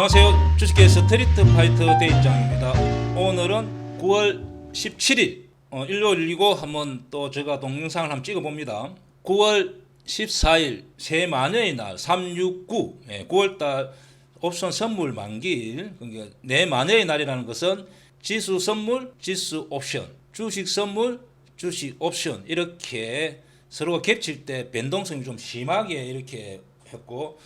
안녕하세요. 주식계 스트리트 파이터 대입장입니다. 오늘은 9월 17일 일요일이고 한번 또 제가 동영상을 한번 찍어봅니다. 9월 14일 새마녀의 날 369 9월달 옵션 선물 만기일. 그러니까 내 마녀의 날이라는 것은 지수 선물, 지수 옵션, 주식 선물, 주식 옵션 이렇게 서로가 겹칠 때 변동성이 좀 심하게 이렇게 했고,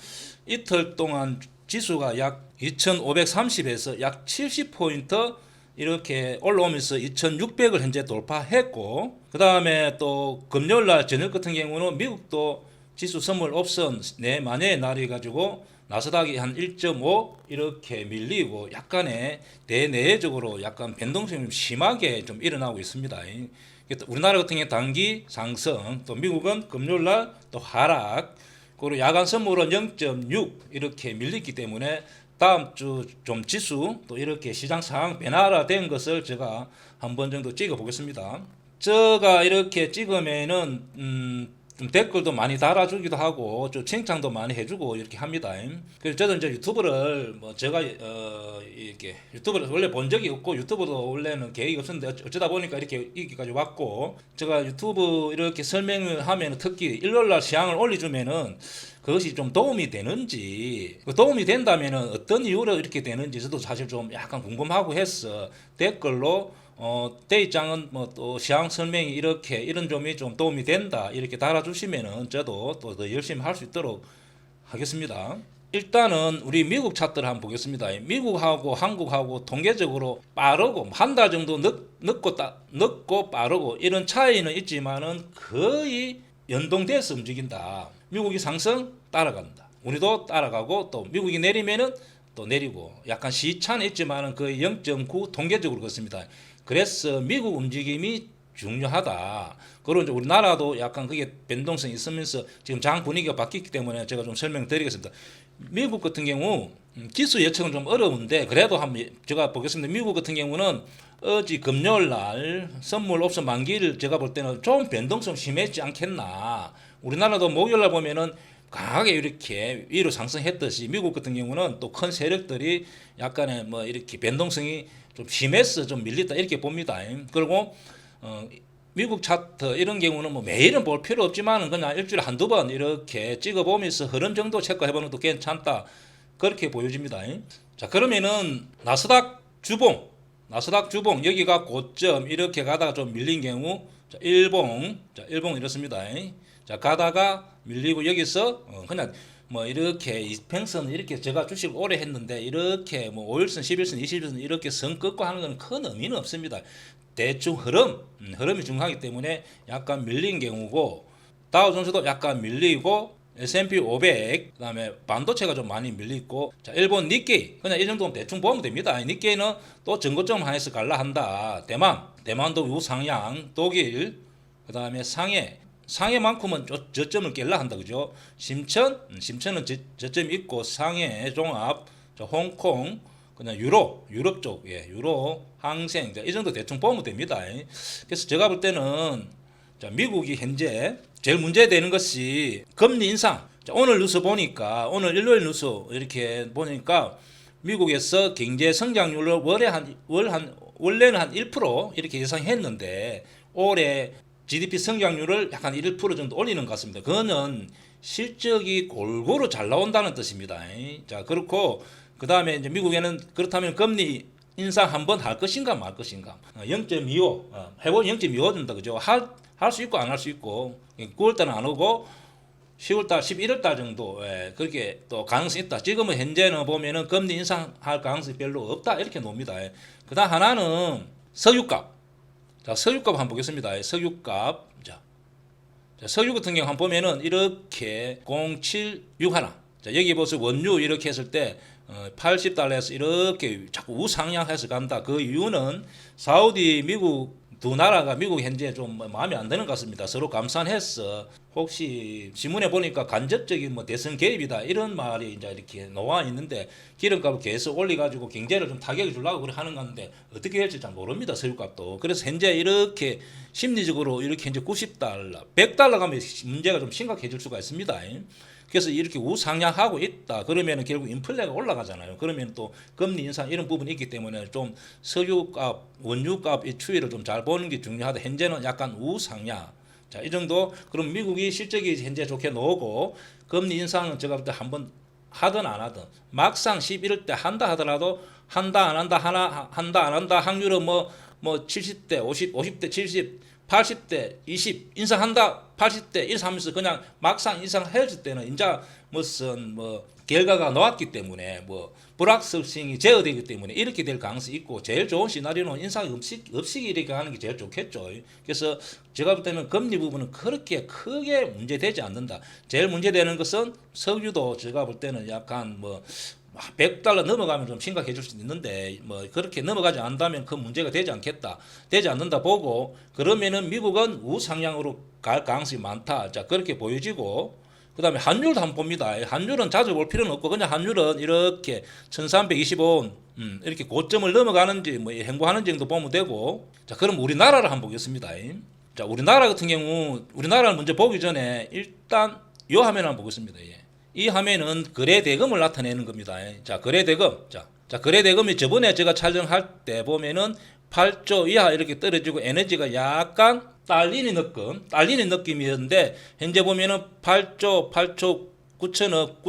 이틀 동안 지수가 약 2530에서 약 70포인트 이렇게 올라오면서 2600을 현재 돌파했고, 그 다음에 또 금요일날 저녁 같은 경우는 미국도 지수 선물 옵션 내 마녀의 날이 가지고 나스닥이 한 1.5 이렇게 밀리고 약간의 대내적으로 약간 변동성이 좀 심하게 좀 일어나고 있습니다. 우리나라 같은 경우 단기 상승, 또 미국은 금요일날 또 하락, 그리고 야간 선물은 0.6 이렇게 밀렸기 때문에 다음 주 좀 지수 또 이렇게 시장 상황 변화된 것을 제가 한 번 정도 찍어 보겠습니다. 제가 이렇게 찍으면은 좀 댓글도 많이 달아주기도 하고 좀 칭찬도 많이 해주고 이렇게 합니다. 그래서 저도 이제 유튜브를 뭐 제가 이렇게 유튜브를 원래 본 적이 없고 유튜브도 원래는 계획이 없었는데 어쩌다 보니까 이렇게 여기까지 왔고, 제가 유튜브 이렇게 설명을 하면 특히 일요일날 시황을 올려주면은 그것이 좀 도움이 되는지, 도움이 된다면은 어떤 이유로 이렇게 되는지 저도 사실 좀 약간 궁금하고 해서 댓글로 대입장은 뭐 또 시황 설명이 이렇게 이런 점이 좀 도움이 된다 이렇게 달아주시면은 저도 또 더 열심히 할 수 있도록 하겠습니다. 일단은 우리 미국 차트를 한번 보겠습니다. 미국하고 한국하고 통계적으로 빠르고 한 달 정도 늦고 빠르고 이런 차이는 있지만은 거의 연동돼서 움직인다. 미국이 상승 따라간다. 우리도 따라가고, 또 미국이 내리면은 또 내리고, 약간 시차는 있지만은 거의 0.9 통계적으로 그렇습니다. 그래서 미국 움직임이 중요하다. 그리고 이제 우리나라도 약간 그게 변동성이 있으면서 지금 장 분위기가 바뀌기 때문에 제가 좀 설명드리겠습니다. 미국 같은 경우 지수 예측은 좀 어려운데 그래도 한번 제가 보겠습니다. 미국 같은 경우는 어제 금요일 날 선물 옵션 만기를 제가 볼 때는 좀 변동성 심했지 않겠나. 우리나라도 목요일 날 보면은 강하게 이렇게 위로 상승했듯이 미국 같은 경우는 또 큰 세력들이 약간의 뭐 이렇게 변동성이 좀 심해서 좀 밀렸다 이렇게 봅니다. 그리고 미국 차트 이런 경우는 뭐 매일은 볼 필요 없지만은 그냥 일주일에 한두 번 이렇게 찍어보면서 흐름 정도 체크해보는 것도 괜찮다 그렇게 보여집니다. 자, 그러면은 나스닥 주봉 여기가 고점 이렇게 가다가 좀 밀린 경우, 자, 일봉 이렇습니다. 자, 가다가 밀리고 여기서 그냥 뭐 이렇게 이평선 이렇게 제가 주식 오래 했는데 이렇게 뭐 5일선, 11선, 20일선 이렇게 선 긋고 하는 건 큰 의미는 없습니다. 대충 흐름이 중요하기 때문에 약간 밀린 경우고, 다우존스도 약간 밀리고, S&P 500 그다음에 반도체가 좀 많이 밀리고, 자, 일본 니케이 그냥 이 정도면 대충 보면 됩니다. 니케이는 또 전고점 하에서 갈라 한다. 대만도 우상향, 독일 그다음에 상해만큼은 저점을 깰라 한다, 그죠? 심천은 저점이 있고, 상해 종합, 홍콩, 그냥 유럽 쪽, 유로 항생, 이 정도 대충 보면 됩니다. 그래서 제가 볼 때는, 자, 미국이 현재 제일 문제되는 것이 금리 인상. 자, 오늘 뉴스 보니까, 오늘 일요일 뉴스 이렇게 보니까 미국에서 경제 성장률을 원래는 한 1% 이렇게 예상했는데 올해 GDP 성장률을 약간 1% 정도 올리는 것 같습니다. 그거는 실적이 골고루 잘 나온다는 뜻입니다. 자, 그렇고 그 다음에 이제 미국에는 그렇다면 금리 인상 한번 할 것인가 말 것인가. 0.25 해보니 0.25 된다, 그죠? 할 수 있고 안 할 수 있고, 9월달은 안 오고 10월달, 11월달 정도 그렇게 또 가능성이 있다. 지금은 현재는 보면은 금리 인상할 가능성이 별로 없다 이렇게 놉니다. 그다음 하나는 석유값. 자, 석유값 한번 보겠습니다. 석유값. 자, 석유 같은 경우 한번 보면은 이렇게 0761. 자, 여기 보세요. 원유 이렇게 했을 때 80달러에서 이렇게 자꾸 우상향해서 간다. 그 이유는 사우디, 미국 두 나라가 미국 현재 좀 마음에 안 드는 것 같습니다. 서로 감산해서 혹시 지문에 보니까 간접적인 뭐 대선 개입이다 이런 말이 이제 이렇게 나와 있는데, 기름값을 계속 올려가지고 경제를 좀 타격을 주려고 그래 하는 건데 어떻게 될지 잘 모릅니다. 석유값도. 그래서 현재 이렇게 심리적으로 이렇게 현재 90달러, 100달러 가면 문제가 좀 심각해질 수가 있습니다. 그래서 이렇게 우상향하고 있다. 그러면 결국 인플레가 올라가잖아요. 그러면 또 금리 인상 이런 부분이 있기 때문에 좀 석유값, 원유값의 추이를 좀 잘 보는 게 중요하다. 현재는 약간 우상향. 자, 이 정도. 그럼 미국이 실적이 현재 좋게 나오고 금리 인상은 제가 볼 때 한번 하든 안 하든 막상 11월 때 한다 하더라도 한다 안 한다 한다 안 한다 확률은 뭐 70대 50대 70 80대 20 인상한다 80대 1 하면서 그냥 막상 인상했을 때는 이제 무슨 결과가 나왔기 때문에 불확실성이 제어되기 때문에 이렇게 될 가능성이 있고 제일 좋은 시나리오는 인상이 없이 이렇게 하는 게 제일 좋겠죠. 그래서 제가 볼 때는 금리 부분은 그렇게 크게 문제되지 않는다. 제일 문제되는 것은 석유도 제가 볼 때는 약간 $100 넘어가면 좀 심각해질 수 있는데 그렇게 넘어가지 않는다면 큰 문제가 되지 않는다 보고 그러면은 미국은 우상향으로 갈 가능성이 많다. 자, 그렇게 보여지고 그다음에 환율도 한번 봅니다. 환율은 자주 볼 필요는 없고 그냥 환율은 이렇게 1325원 이렇게 고점을 넘어가는지 행보하는지 정도 보면 되고. 자, 그럼 우리나라를 한번 보겠습니다. 자, 우리나라 같은 경우 우리나라를 먼저 보기 전에 일단 이 화면을 한번 보겠습니다. 이 화면은 거래대금을 나타내는 겁니다. 자, 거래대금. 자, 거래대금이 저번에 제가 촬영할 때 보면은 8조 이하 이렇게 떨어지고 에너지가 약간 딸리는 느낌이었는데 현재 보면은 8조 9천억,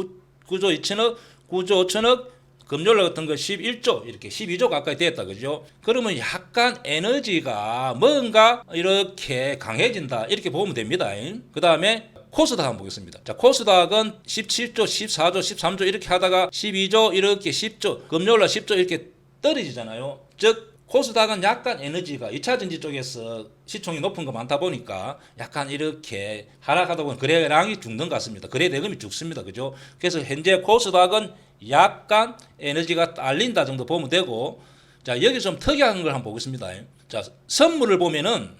9조 2천억, 9조 5천억, 금요일 같은 거 11조 이렇게 12조 가까이 됐다. 그죠? 그러면 약간 에너지가 뭔가 이렇게 강해진다. 이렇게 보면 됩니다. 그다음에 코스닥 한번 보겠습니다. 자, 코스닥은 17조, 14조, 13조 이렇게 하다가 12조 이렇게 10조, 금요일날 10조 이렇게 떨어지잖아요. 즉 코스닥은 약간 에너지가 2차전지 쪽에서 시총이 높은 거 많다 보니까 약간 이렇게 하락하다 보면 거래량이 죽는 것 같습니다. 거래 대금이 죽습니다. 그죠? 그래서 현재 코스닥은 약간 에너지가 딸린다 정도 보면 되고. 자, 여기 좀 특이한 걸 한번 보겠습니다. 자, 선물을 보면은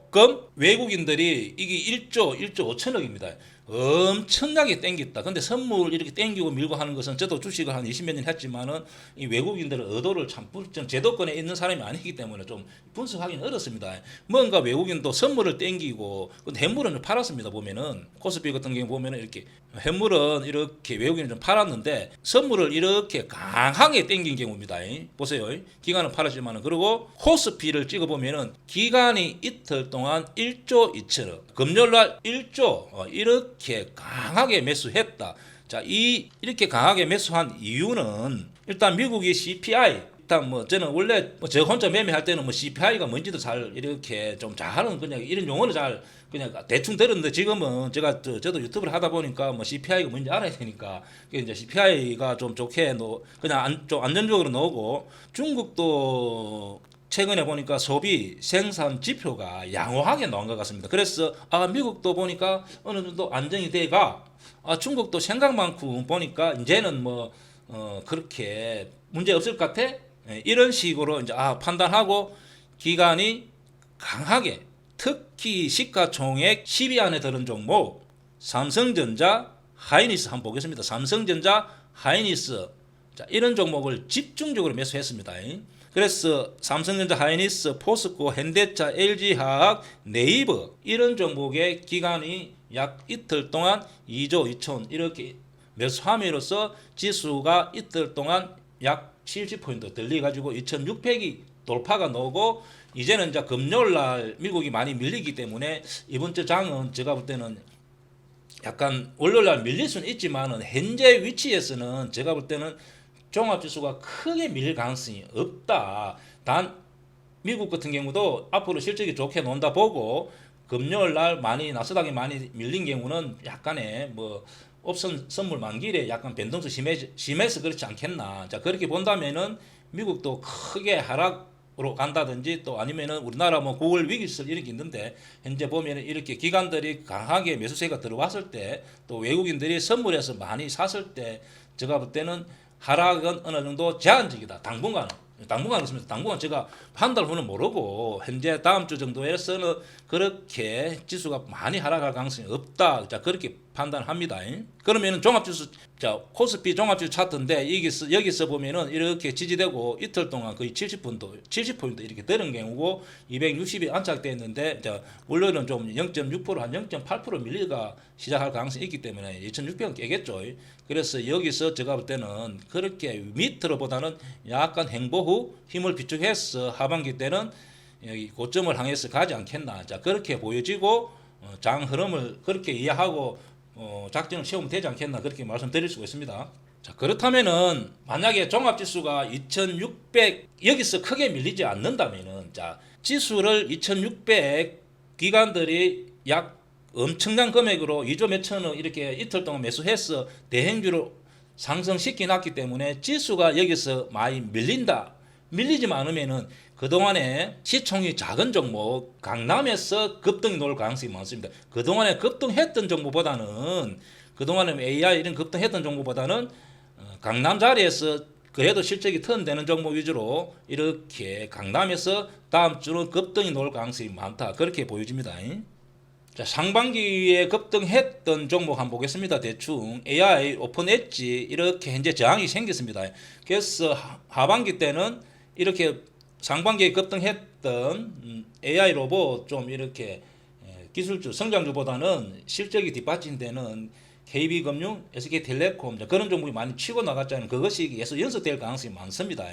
금 외국인들이 이게 1조 5천억입니다. 엄청나게 땡겼다. 근데 선물 이렇게 땡기고 밀고 하는 것은 저도 주식을 한 20몇 년 했지만은 이 외국인들의 의도를 참 제도권에 있는 사람이 아니기 때문에 좀 분석하기는 어렵습니다. 뭔가 외국인도 선물을 땡기고 근데 현물은 좀 팔았습니다. 보면은 코스피 같은 경우 보면은 이렇게 현물은 이렇게 외국인이 좀 팔았는데 선물을 이렇게 강하게 땡긴 경우입니다. 보세요. 기간은 팔았지만은 그리고 코스피를 찍어 보면은 기간이 이틀 동안 1조 2천억, 금요일날 1조 이렇게 강하게 매수했다. 자, 이렇게 강하게 매수한 이유는 일단 미국의 CPI 일단 저는 원래 저 혼자 매매할 때는 CPI가 뭔지도 잘 이렇게 좀 잘하는 그냥 이런 용어를 잘 그냥 대충 들었는데 지금은 저도 유튜브를 하다 보니까 CPI가 뭔지 알아야 되니까 이제 CPI가 좀 좋게 그냥 좀 안정적으로 나오고 중국도 최근에 보니까 소비 생산 지표가 양호하게 나온 것 같습니다. 그래서 미국도 보니까 어느 정도 안정이 돼가 중국도 생각만큼 보니까 이제는 그렇게 문제 없을 것 같아. 이런 식으로 이제 판단하고 기간이 강하게 특히 시가총액 10위 안에 드는 종목 삼성전자, 하이닉스 한번 보겠습니다. 삼성전자, 하이닉스 자, 이런 종목을 집중적으로 매수했습니다. 그래서 삼성전자, 하이닉스, 포스코, 현대차, LG화학, 네이버 이런 종목의 기간이 약 이틀 동안 2조 2천 이렇게 매수함으로써 지수가 이틀 동안 약 70포인트 들려가지고 2600이 돌파가 나오고 이제는 이제 금요일날 미국이 많이 밀리기 때문에 이번 주 장은 제가 볼 때는 약간 월요일날 밀릴 수는 있지만은 현재 위치에서는 제가 볼 때는 종합지수가 크게 밀릴 가능성이 없다. 단 미국 같은 경우도 앞으로 실적이 좋게 논다 보고 금요일날 많이 나스닥이 많이 밀린 경우는 약간의 옵션 선물 만기일에 약간 변동수 심해서 그렇지 않겠나. 자, 그렇게 본다면은 미국도 크게 하락으로 간다든지 또 아니면은 우리나라 9월 위기설 이런 게 있는데 현재 보면은 이렇게 기관들이 강하게 매수세가 들어왔을 때 또 외국인들이 선물해서 많이 샀을 때 제가 볼 때는 하락은 어느 정도 제한적이다. 당분간은. 당분간 그렇습니다. 당분간 제가 한 달 후는 모르고 현재 다음 주 정도에서는 그렇게 지수가 많이 하락할 가능성이 없다. 자, 그렇게 판단합니다. 그러면은 종합지수, 자, 코스피 종합지수 차트인데 여기서 보면은 이렇게 지지되고 이틀 동안 거의 70포인트 이렇게 들은 경우고 260이 안착되어 있는데, 자, 월요일은 좀 0.6%, 한 0.8% 밀리가 시작할 가능성이 있기 때문에 2600은 깨겠죠. 그래서 여기서 제가 볼 때는 그렇게 밑으로보다는 약간 행보 후 힘을 비축해서 하반기 때는 여기 고점을 향해서 가지 않겠나. 자, 그렇게 보여지고 장 흐름을 그렇게 이해하고 작전을 세우면 되지 않겠나, 그렇게 말씀드릴 수가 있습니다. 자, 그렇다면은 만약에 종합지수가 2600 여기서 크게 밀리지 않는다면은, 자, 지수를 2600 기관들이 약 엄청난 금액으로 2조 몇천억 이렇게 이틀 동안 매수해서 대행주로 상승시켜 놨기 때문에 지수가 여기서 많이 밀리지 않으면은 그동안에 시총이 작은 종목 강남에서 급등이 나올 가능성이 많습니다. 그동안에 급등했던 종목보다는, 그동안에 AI 이런 급등했던 종목보다는 강남 자리에서 그래도 실적이 턴되는 종목 위주로 이렇게 강남에서 다음 주는 급등이 나올 가능성이 많다, 그렇게 보여집니다. 자, 상반기에 급등했던 종목 한번 보겠습니다. 대충 AI, 오픈 엣지 이렇게 현재 저항이 생겼습니다. 그래서 하반기 때는 이렇게 상반기에 급등했던 AI 로봇 좀 이렇게 기술주, 성장주보다는 실적이 뒷받침되는 KB금융, SK텔레콤 그런 종목이 많이 치고 나갔잖아요. 그것이 계속 연속될 가능성이 많습니다.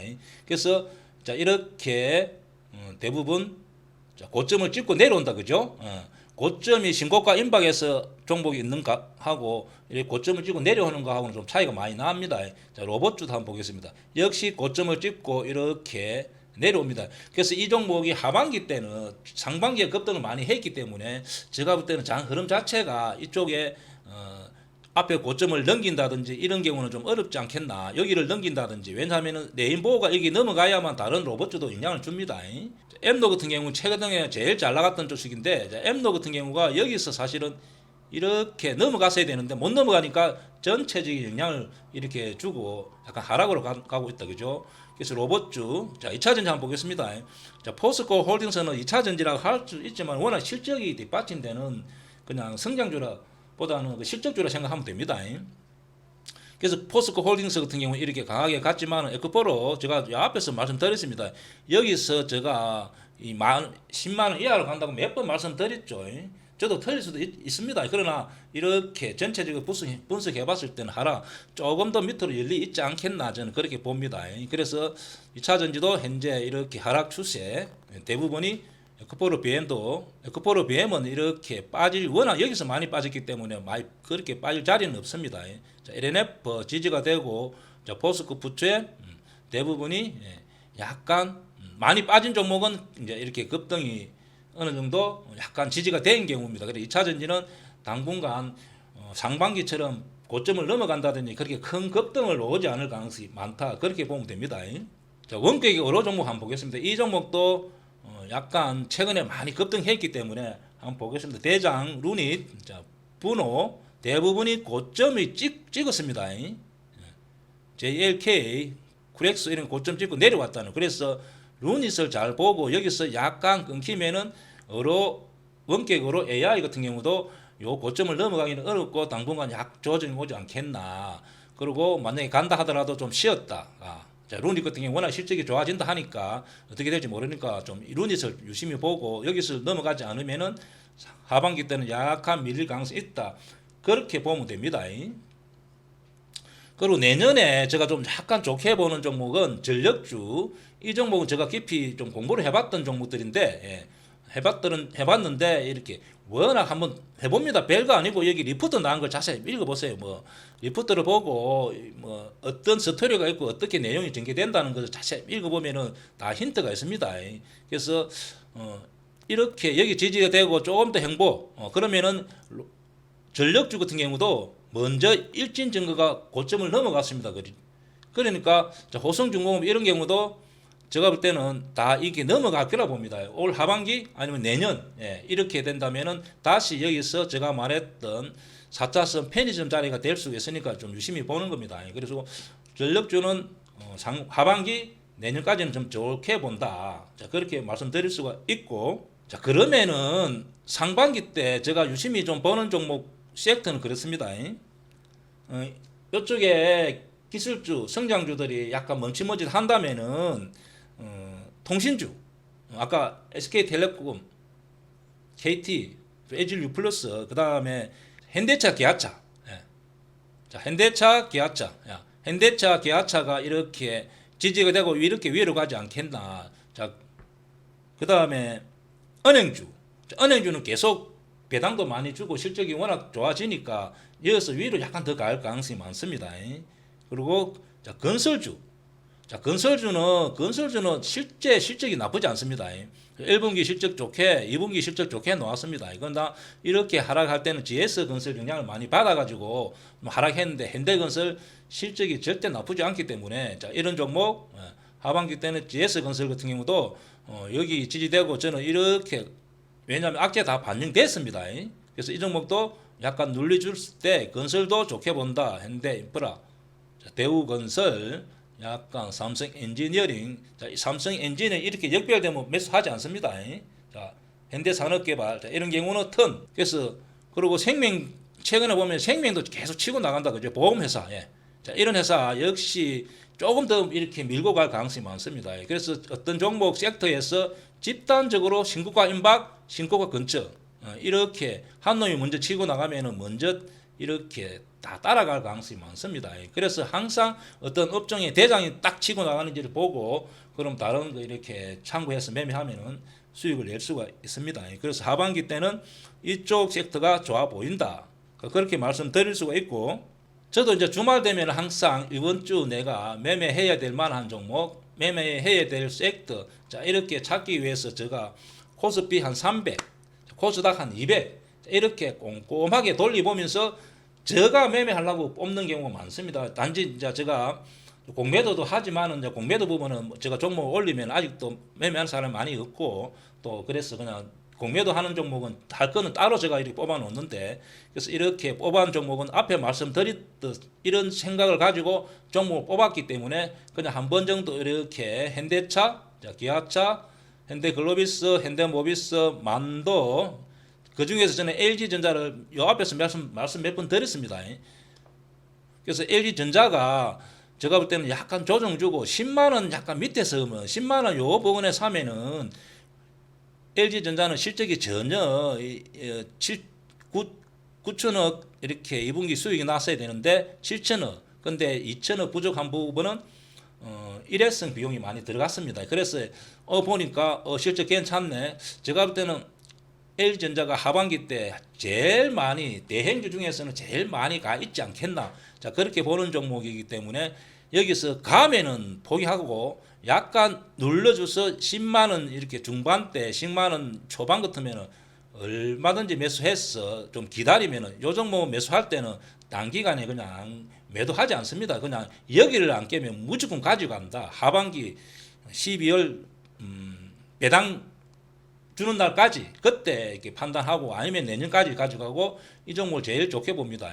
그래서 자, 이렇게 대부분 고점을 찍고 내려온다, 그죠? 고점이 신고가 임박해서 종목이 있는가 하고 이렇게 고점을 찍고 내려오는 거하고는 좀 차이가 많이 납니다. 자, 로봇주도 한번 보겠습니다. 역시 고점을 찍고 이렇게 내려옵니다. 그래서 이 종목이 하반기 때는 상반기에 급등을 많이 했기 때문에 제가 볼 때는 장 흐름 자체가 이쪽에 앞에 고점을 넘긴다든지 이런 경우는 좀 어렵지 않겠나. 여기를 넘긴다든지, 왜냐하면 레인보우가 여기 넘어가야만 다른 로봇주도 영향을 줍니다. 엠노 같은 경우는 최근에 제일 잘 나갔던 주식인데, 엠노 같은 경우가 여기서 사실은 이렇게 넘어갔어야 되는데 못 넘어가니까 전체적인 영향을 이렇게 주고 약간 하락으로 가고 있다, 그죠? 그래서 로봇주, 자, 2차 전지 한번 보겠습니다. 자, 포스코 홀딩스는 2차 전지라고 할 수 있지만 워낙 실적이 뒷받침되는 그냥 성장주라 보다는 그 실적주라 생각하면 됩니다. 그래서 포스코 홀딩스 같은 경우는 이렇게 강하게 갔지만 에코프로 제가 앞에서 말씀드렸습니다. 여기서 제가 이 10만 원 이하로 간다고 몇 번 말씀드렸죠. 저도 틀릴 수도 있습니다. 그러나 이렇게 전체적으로 분석해 봤을 때는 하락 조금 더 밑으로 열리 있지 않겠나, 저는 그렇게 봅니다. 그래서 2차 전지도 현재 이렇게 하락 추세, 대부분이 에코프로 BM은 이렇게 워낙 여기서 많이 빠졌기 때문에 많이 그렇게 빠질 자리는 없습니다. 자, LNF 지지가 되고, 자, 포스코 부채 대부분이 약간 많이 빠진 종목은 이제 이렇게 급등이 어느 정도 약간 지지가 된 경우입니다. 그래서 2차 전지는 당분간 상반기처럼 고점을 넘어간다든지 그렇게 큰 급등을 오지 않을 가능성이 많다, 그렇게 보면 됩니다. 자, 원격의 어로 종목 한번 보겠습니다. 이 종목도 약간 최근에 많이 급등했기 때문에 한번 보겠습니다. 대장, 루닛, 자, 분호 대부분이 고점이 찍었습니다. JLK, 쿠렉스 이런 고점 찍고 내려왔다는. 그래서 루닛을 잘 보고 여기서 약간 끊기면은 원격으로 AI 같은 경우도 요 고점을 넘어가기는 어렵고 당분간 약 조정이 오지 않겠나. 그리고 만약에 간다 하더라도 좀 쉬었다. 자, 루닛 같은 경우 워낙 실적이 좋아진다 하니까 어떻게 될지 모르니까 좀 루닛을 유심히 보고 여기서 넘어가지 않으면은 하반기 때는 약간 밀릴 가능성이 있다, 그렇게 보면 됩니다. 그리고 내년에 제가 좀 약간 좋게 보는 종목은 전력주. 이 종목은 제가 깊이 좀 공부를 해봤던 종목들인데, 해봤는데 이렇게 워낙 한번 해봅니다. 별거 아니고 여기 리포트 나온 걸 자세히 읽어보세요. 뭐 리포트를 보고 뭐 어떤 스토리가 있고 어떻게 내용이 전개된다는 것을 자세히 읽어보면은 다 힌트가 있습니다. 그래서 이렇게 여기 지지가 되고 조금 더 행보, 그러면은 전력주 같은 경우도 먼저 일진 증거가 고점을 넘어갔습니다. 그러니까 호성중공업 이런 경우도 제가 볼 때는 다 이게 넘어갈 거라 봅니다. 올 하반기 아니면 내년, 이렇게 된다면은 다시 여기서 제가 말했던 4차선 편의점 자리가 될 수 있으니까 좀 유심히 보는 겁니다. 그래서 전력주는 하반기 내년까지는 좀 좋게 본다. 자, 그렇게 말씀드릴 수가 있고, 자, 그러면은 상반기 때 제가 유심히 좀 보는 종목 섹터는 그렇습니다. 이쪽에 기술주, 성장주들이 약간 멈칫멈칫 한다면은 통신주, 아까 SK텔레콤, KT, LG유플러스, 그 다음에 현대차, 기아차, 예. 자, 현대차, 기아차, 야, 현대차, 기아차가 이렇게 지지가 되고 이렇게 위로 가지 않겠나. 자, 그 다음에 은행주, 은행주는 계속 배당도 많이 주고 실적이 워낙 좋아지니까 이어서 위로 약간 더 갈 가능성이 많습니다. 그리고 자, 건설주, 자, 건설주는 실적이 나쁘지 않습니다. 1분기 실적 좋게, 2분기 실적 좋게 나왔습니다. 이건 다 이렇게 하락할 때는 GS건설 영향을 많이 받아가지고 하락했는데 현대건설 실적이 절대 나쁘지 않기 때문에 자, 이런 종목 하반기 때는 GS건설 같은 경우도 여기 지지되고 저는 이렇게 왜냐하면 악재 다 반영됐습니다. 그래서 이 종목도 약간 눌려줄 때 건설도 좋게 본다. 현대인프라, 자, 대우건설, 약간 삼성 엔지니어링, 자, 삼성 엔진은 이렇게 역별되면 매수하지 않습니다. 자, 현대산업개발, 자, 이런 경우는 턴. 그래서 그리고 생명 최근에 보면 생명도 계속 치고 나간다 그죠? 보험회사, 예. 자, 이런 회사 역시 조금 더 이렇게 밀고 갈 가능성이 많습니다. 그래서 어떤 종목 섹터에서 집단적으로 신고가 임박, 신고가 근처 이렇게 한 놈이 먼저 치고 나가면은 먼저 이렇게 다 따라갈 가능성이 많습니다. 그래서 항상 어떤 업종의 대장이 딱 치고 나가는지를 보고 그럼 다른 거 이렇게 참고해서 매매하면은 수익을 낼 수가 있습니다. 그래서 하반기 때는 이쪽 섹터가 좋아 보인다. 그렇게 말씀드릴 수가 있고, 저도 이제 주말 되면 항상 이번 주 내가 매매해야 될 만한 종목, 매매해야 될 섹터, 자, 이렇게 찾기 위해서 제가 코스피 한 300, 코스닥 한 200, 이렇게 꼼꼼하게 돌려보면서 제가 매매하려고 뽑는 경우가 많습니다. 단지 이제 제가 공매도도 하지만은 이제 공매도 부분은 제가 종목 올리면 아직도 매매하는 사람이 많이 없고 또 그래서 그냥 공매도 하는 종목은 할 거는 따로 제가 이렇게 뽑아 놓는데, 그래서 이렇게 뽑아놓은 종목은 앞에 말씀드렸듯 이런 생각을 가지고 종목을 뽑았기 때문에 그냥 한 번 정도 이렇게 현대차, 기아차, 현대글로비스, 현대모비스, 만도, 그 중에서 저는 LG전자를 요 앞에서 말씀 몇 번 드렸습니다. 그래서 LG전자가 제가 볼 때는 약간 조정 주고 10만 원 약간 밑에서 오면 10만 원 요 부분에 사면은 LG전자는 실적이 전혀 9천억 이렇게 2분기 수익이 났어야 되는데 7천억, 근데 2천억 부족한 부분은 일회성 비용이 많이 들어갔습니다. 그래서 보니까 실적 괜찮네. 제가 볼 때는 LG전자가 하반기 때 제일 많이 대행주 중에서는 제일 많이 가 있지 않겠나. 자, 그렇게 보는 종목이기 때문에 여기서 가면은 포기하고 약간 눌러줘서 10만 원 이렇게 중반대 10만 원 초반 같으면은 얼마든지 매수해서 좀 기다리면은 요 종목 매수할 때는 단기간에 그냥 매도하지 않습니다. 그냥 여기를 안 깨면 무조건 가지고 간다. 하반기 12월 배당 주는 날까지 그때 이렇게 판단하고 아니면 내년까지 가져가고 이 종목을 제일 좋게 봅니다.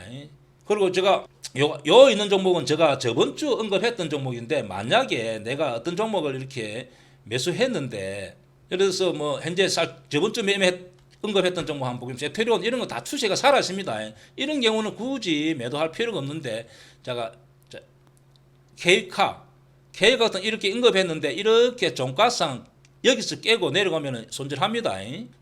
그리고 제가 요 있는 종목은 제가 저번 주 언급했던 종목인데, 만약에 내가 어떤 종목을 이렇게 매수했는데 예를 들어서 뭐 현재 저번 주 언급했던 종목 한번 보면 세테리온 이런 거 다 추세가 살아 있습니다. 이런 경우는 굳이 매도할 필요가 없는데, 제가 K 같은 이렇게 언급했는데 이렇게 종가상 여기서 깨고 내려가면 손절합니다.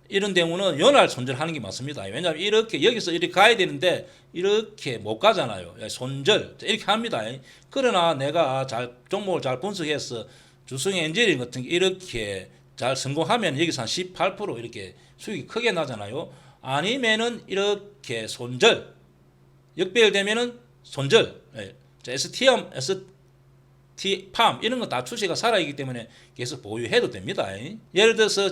이런 경우는 연할 손절하는 게 맞습니다. 왜냐하면 이렇게 여기서 이렇게 가야 되는데 이렇게 못 가잖아요. 손절 이렇게 합니다. 그러나 내가 종목을 잘 분석해서 주성 엔지니어링 같은 게 이렇게 잘 성공하면 여기서 한 18% 이렇게 수익이 크게 나잖아요. 아니면은 이렇게 손절 역배열되면은 손절. STM, ST팜 이런 거 다 추세가 살아있기 때문에 계속 보유해도 됩니다. 예를 들어서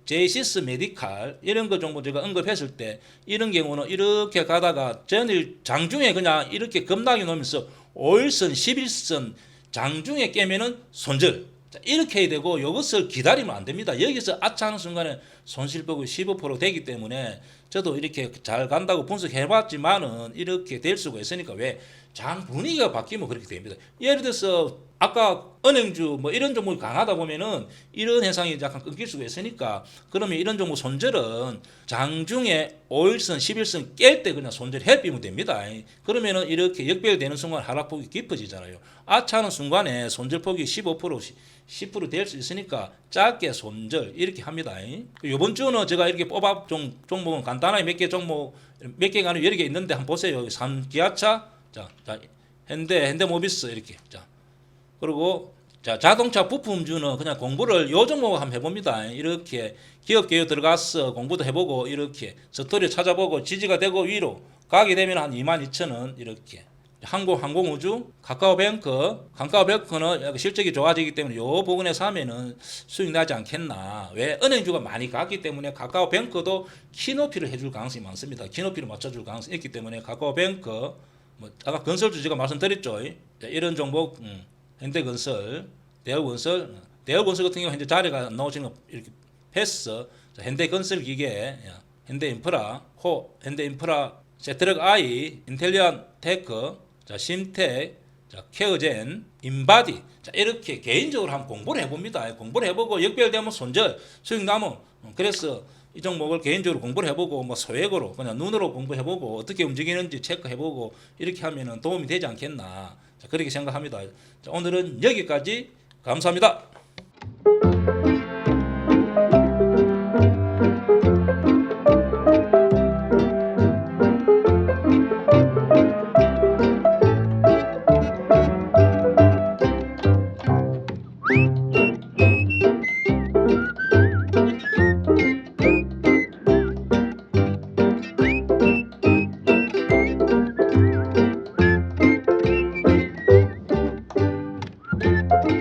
제이시스 메디칼 이런 거 정도 제가 언급했을 때 이런 경우는 이렇게 가다가 전일 장중에 그냥 이렇게 급락이 나면서 5일선 11선 장중에 깨면은 손절. 자, 이렇게 해야 되고 이것을 기다리면 안 됩니다. 여기서 아차하는 순간에 손실보고 15% 되기 때문에 저도 이렇게 잘 간다고 분석해봤지만은 이렇게 될 수가 있으니까 왜 장 분위기가 바뀌면 그렇게 됩니다. 예를 들어서 아까 은행주 뭐 이런 종목이 강하다 보면은 이런 현상이 약간 끊길 수가 있으니까 그러면 이런 종목 손절은 장중에 5일선 10일선 깰 때 그냥 손절해 비면 됩니다. 그러면은 이렇게 역배열되는 순간 하락폭이 깊어지잖아요. 아차하는 순간에 손절폭이 15% 10%될 수 있으니까 짧게 손절 이렇게 합니다. 이번 주는 제가 이렇게 뽑아 종목은 간단하게 몇 개 종목 몇 개가 아니고 여러 개 있는데 한번 보세요. 여기 삼기아차, 자 현대모비스 이렇게 자. 그리고 자동차 부품주는 그냥 공부를 요 종목 한번 해봅니다. 이렇게 기업 개요 들어가서 공부도 해보고 이렇게 스토리 찾아보고 지지가 되고 위로 가게 되면 한 22,000원 이렇게. 항공우주, 카카오뱅크는 실적이 좋아지기 때문에 요 부분에서 하면은 수익 나지 않겠나. 왜? 은행주가 많이 갔기 때문에 카카오뱅크도 키높이를 해줄 가능성이 많습니다. 키높이를 맞춰줄 가능성이 있기 때문에 카카오뱅크, 뭐 아까 건설주 제가 말씀드렸죠. 이런 종목, 현대건설, 대우건설 같은 경우 현재 자리가 나오지는 이렇게 패스, 현대건설기계, 현대인프라, 현대인프라, 세트럭 인텔리안 테크, 심텍, 케어젠, 인바디, 이렇게 개인적으로 한번 공부를 해봅니다. 공부를 해보고 역별되면 손절, 수익 남은. 그래서 이 종목을 개인적으로 공부를 해보고 뭐 소액으로 그냥 눈으로 공부해보고 어떻게 움직이는지 체크해보고 이렇게 하면은 도움이 되지 않겠나. 그렇게 생각합니다. 오늘은 여기까지 감사합니다.